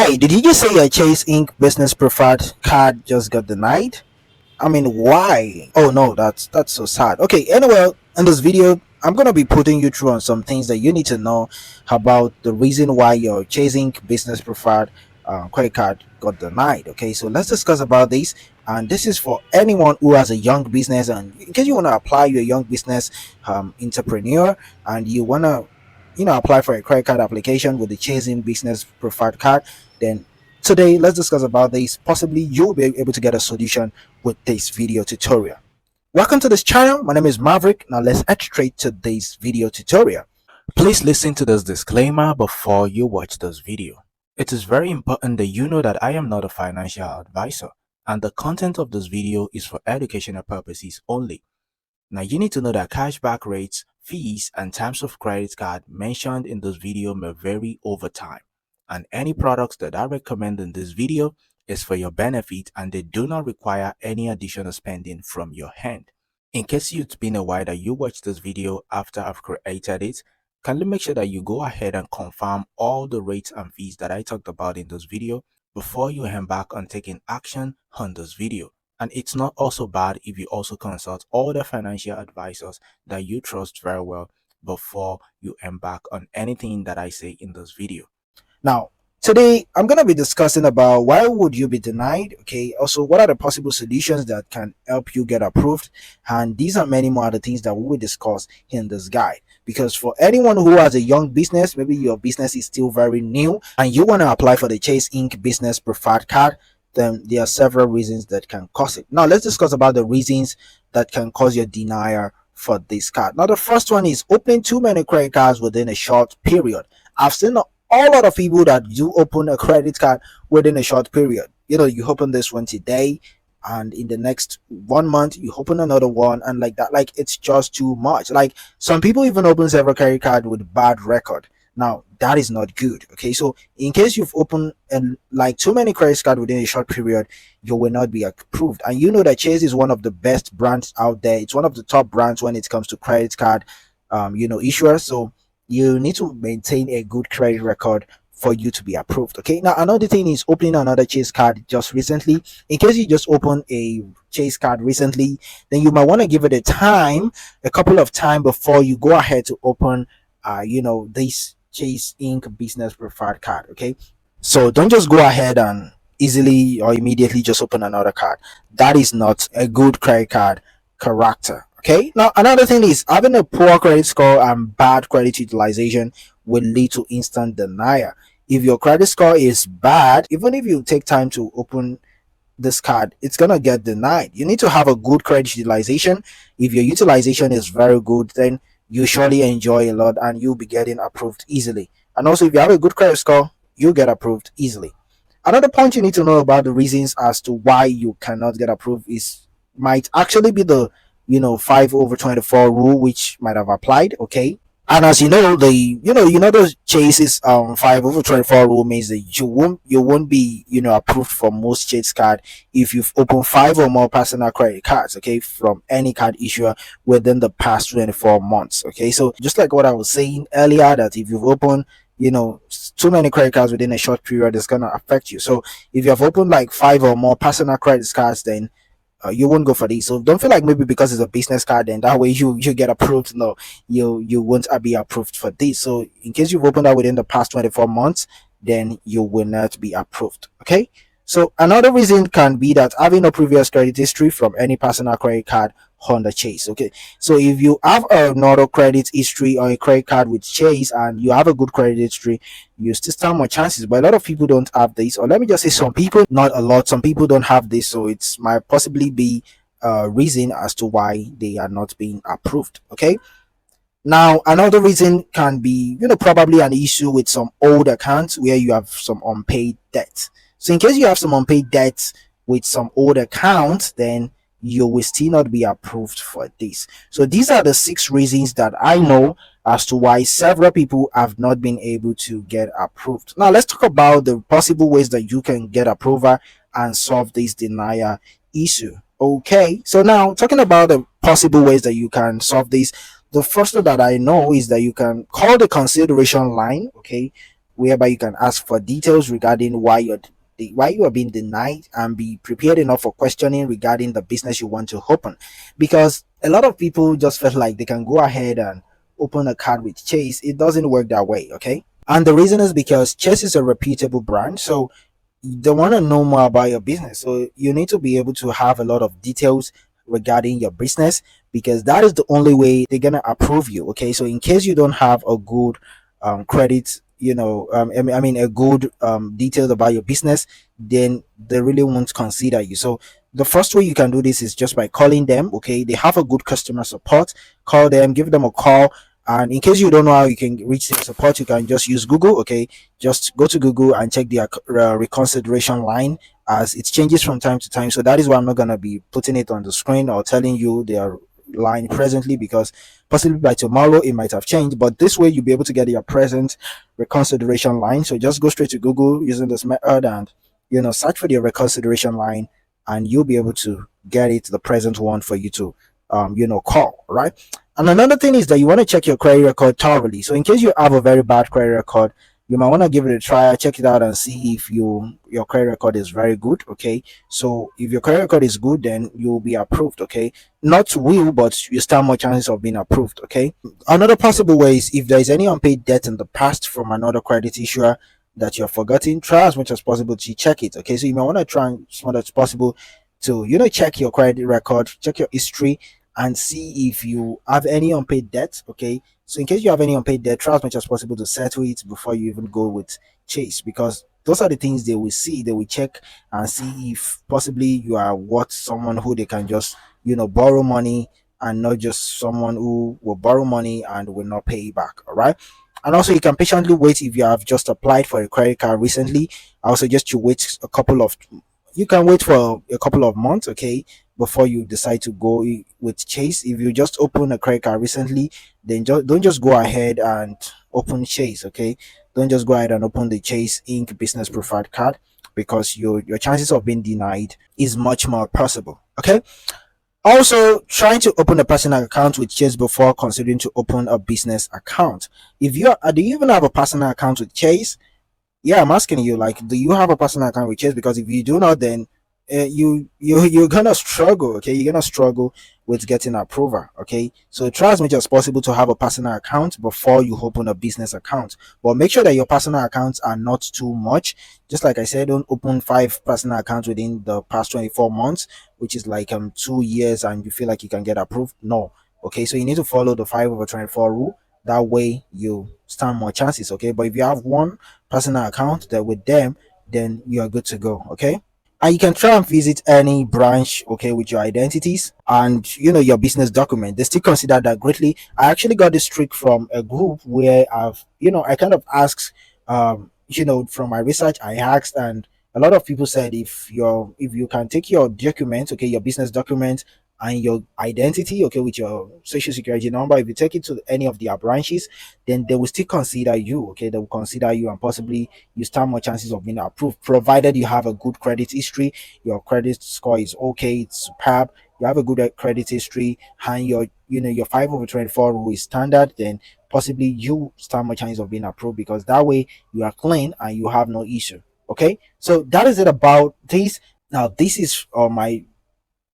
Hi, did you just say your Chase Inc. business preferred card just got denied? I mean, why? Oh no, that's so sad. Okay, anyway, in this video, I'm gonna be putting you through on some things that you need to know about the reason why your Chase Inc. business preferred credit card got denied. Okay, so let's discuss about this. And this is for anyone who has a young business, and in case you want to apply your young business entrepreneur, and you want to apply for a credit card application with the Chasing Business Preferred Card, then today let's discuss about this. Possibly you'll be able to get a solution with this video tutorial. Welcome to this channel. My name is Maverick. Now let's head straight to this video tutorial. Please listen to this disclaimer before you watch this video. It is very important that you know that I am not a financial advisor, and the content of this video is for educational purposes only. Now you need to know that cashback rates, fees, and terms of credit card mentioned in this video may vary over time, and any products that I recommend in this video is for your benefit and they do not require any additional spending from your hand. In case it's been a while that you watched this video after I've created it, kindly make sure that you go ahead and confirm all the rates and fees that I talked about in this video before you embark on taking action on this video. And it's not also bad if you also consult all the financial advisors that you trust very well before you embark on anything that I say in this video. Now, today I'm going to be discussing about why would you be denied, okay? Also, what are the possible solutions that can help you get approved? And these are many more other things that we will discuss in this guide. Because for anyone who has a young business, maybe your business is still very new and you want to apply for the Chase Inc. Business Preferred Card, then there are several reasons that can cause it. Now, let's discuss about the reasons that can cause your denial for this card. Now, the first one is opening too many credit cards within a short period. I've seen a lot of people that do open a credit card within a short period. You know, you open this one today and in the next 1 month you open another one, and like that, like it's just too much. Like some people even open several credit card with bad record. Now that is not good. Okay, so in case you've opened like too many credit cards within a short period, you will not be approved. And you know that Chase is one of the best brands out there. It's one of the top brands when it comes to credit card issuers. So you need to maintain a good credit record for you to be approved. Okay, now another thing is opening another Chase card just recently. In case you just open a Chase card recently, then you might want to give it a couple of time before you go ahead to open this Chase Inc. Business Preferred Card. Okay, so don't just go ahead and easily or immediately just open another card. That is not a good credit card character. Okay, now another thing is having a poor credit score and bad credit utilization will lead to instant denial. If your credit score is bad, even if you take time to open this card, it's gonna get denied. You need to have a good credit utilization. If your utilization is very good, then you surely enjoy a lot and you'll be getting approved easily. And also, if you have a good credit score, you'll get approved easily. Another point you need to know about the reasons as to why you cannot get approved is might actually be the 5/24 rule, which might have applied. Okay, and as you know, the Chase's 5/24 rule means that you won't be approved for most Chase card if you've opened 5 or more personal credit cards, okay, from any card issuer within the past 24 months. Okay, so just like what I was saying earlier, that if you've opened too many credit cards within a short period, it's gonna affect you. So if you have opened like 5 or more personal credit cards, then you won't go for these. So don't feel like maybe because it's a business card then that way you get approved. No, you won't be approved for this. So in case you've opened that within the past 24 months, then you will not be approved. Okay, so another reason can be that having no previous credit history from any personal credit card on the Chase. Okay, so if you have another credit history or a credit card with Chase and you have a good credit history, you still stand more chances. But a lot of people don't have this, or let me just say some people, not a lot, some people don't have this. So it's might possibly be a reason as to why they are not being approved. Okay, now another reason can be probably an issue with some old accounts where you have some unpaid debt. So in case you have some unpaid debt with some old accounts, then you will still not be approved for this. So these are the 6 reasons that I know as to why several people have not been able to get approved. Now let's talk about the possible ways that you can get approval and solve this denial issue. Okay, so now talking about the possible ways that you can solve this, the first one that I know is that you can call the consideration line. Okay, whereby you can ask for details regarding why you are being denied, and be prepared enough for questioning regarding the business you want to open. Because a lot of people just felt like they can go ahead and open a card with Chase. It doesn't work that way, okay? And the reason is because Chase is a reputable brand, so they want to know more about your business. So you need to be able to have a lot of details regarding your business, because that is the only way they're gonna approve you. Okay, so in case you don't have a good credit, I mean a good details about your business, then they really won't consider you. So the first way you can do this is just by calling them. Okay, they have a good customer support. Call them, give them a call. And in case you don't know how you can reach the support, you can just use Google. Okay, just go to Google and check the reconsideration line, as it changes from time to time. So that is why I'm not going to be putting it on the screen or telling you their line presently, because possibly by tomorrow it might have changed. But this way you'll be able to get your present reconsideration line. So just go straight to Google using this method and search for the reconsideration line, and you'll be able to get it, the present one, for you to call, right? And another thing is that you want to check your credit record thoroughly. So in case you have a very bad credit record, you might want to give it a try, check it out, and see if your credit record is very good. Okay, so if your credit record is good, then you'll be approved. Okay, not will, but you stand more chances of being approved. Okay, another possible way is if there is any unpaid debt in the past from another credit issuer that you're forgetting, try as much as possible to check it. Okay, so you might want to try as much as possible to check your credit record, check your history, and see if you have any unpaid debt. Okay, so in case you have any unpaid debt, try as much as possible to settle it before you even go with Chase, because those are the things they will see. They will check and see if possibly you are what someone who they can just borrow money, and not just someone who will borrow money and will not pay back. All right. And also, you can patiently wait if you have just applied for a credit card recently. I would suggest you wait you can wait for a couple of months, okay, before you decide to go with Chase. If you just open a credit card recently, then don't just go ahead and open Chase, okay? Don't just go ahead and open the Chase Inc. Business Preferred Card, because your chances of being denied is much more possible, okay? Also, trying to open a personal account with Chase before considering to open a business account. If you are, do you even have a personal account with Chase? Yeah, I'm asking you, like, do you have a personal account with Chase? Because if you do not, then you're gonna struggle. Okay, you're gonna struggle with getting approval. Okay, so try as much as possible to have a personal account before you open a business account. But make sure that your personal accounts are not too much. Just like I said, don't open 5 personal accounts within the past 24 months, which is like 2 years, and you feel like you can get approved. No. Okay, so you need to follow the 5/24 rule. That way you stand more chances. Okay, but if you have one personal account that with them, then you are good to go. Okay, and you can try and visit any branch, okay, with your identities and your business document. They still consider that greatly. I actually got this trick from a group where I kind of asked, from my research I asked, and a lot of people said if you can take your documents, okay, your business document and your identity, okay, with your social security number, if you take it to any of their branches, then they will still consider you. Okay, they will consider you, and possibly you stand more chances of being approved, provided you have a good credit history, your credit score is okay, it's superb, you have a good credit history, and your 5/24 rule is standard, then possibly you stand more chances of being approved, because that way you are clean and you have no issue. Okay, so that is it about this. Now, this is my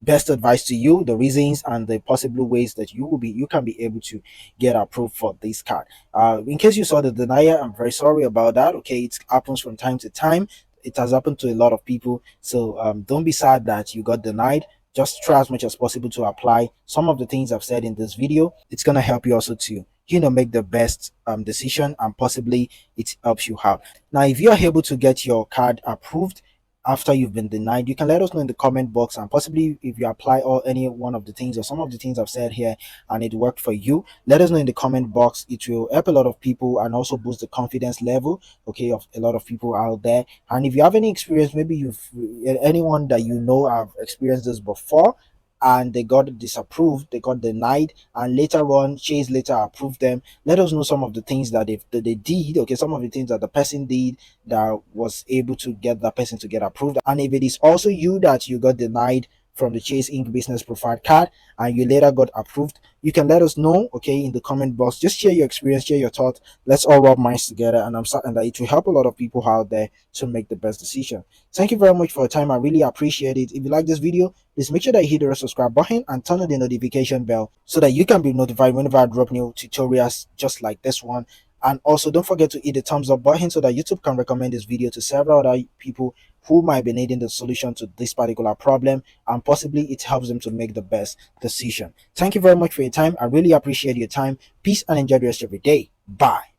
best advice to you, the reasons and the possible ways that you can be able to get approved for this card. In case you saw the denier, I'm very sorry about that. Okay, it happens from time to time. It has happened to a lot of people, so don't be sad that you got denied. Just try as much as possible to apply some of the things I've said in this video. It's going to help you also to make the best decision, and possibly it helps you out. Now, if you're able to get your card approved after you've been denied, you can let us know in the comment box, and possibly if you apply or any one of the things or some of the things I've said here and it worked for you, let us know in the comment box. It will help a lot of people and also boost the confidence level, okay, of a lot of people out there. And if you have any experience, maybe you've anyone that have experienced this before, and they got disapproved, they got denied, and later on Chase later approved them, let us know some of the things that they did, okay, some of the things that the person did that was able to get that person to get approved. And if it is also you that you got denied from the Chase Inc. business profile card and you later got approved, you can let us know, okay, in the comment box. Just share your experience, share your thoughts. Let's all rub minds together, and I'm certain that it will help a lot of people out there to make the best decision. Thank you very much for your time. I really appreciate it. If you like this video, please make sure that you hit the subscribe button and turn on the notification bell so that you can be notified whenever I drop new tutorials just like this one. And also don't forget to hit the thumbs up button so that YouTube can recommend this video to several other people who might be needing the solution to this particular problem, and possibly it helps them to make the best decision. Thank you very much for your time. I really appreciate your time. Peace and enjoy the rest of your day. Bye.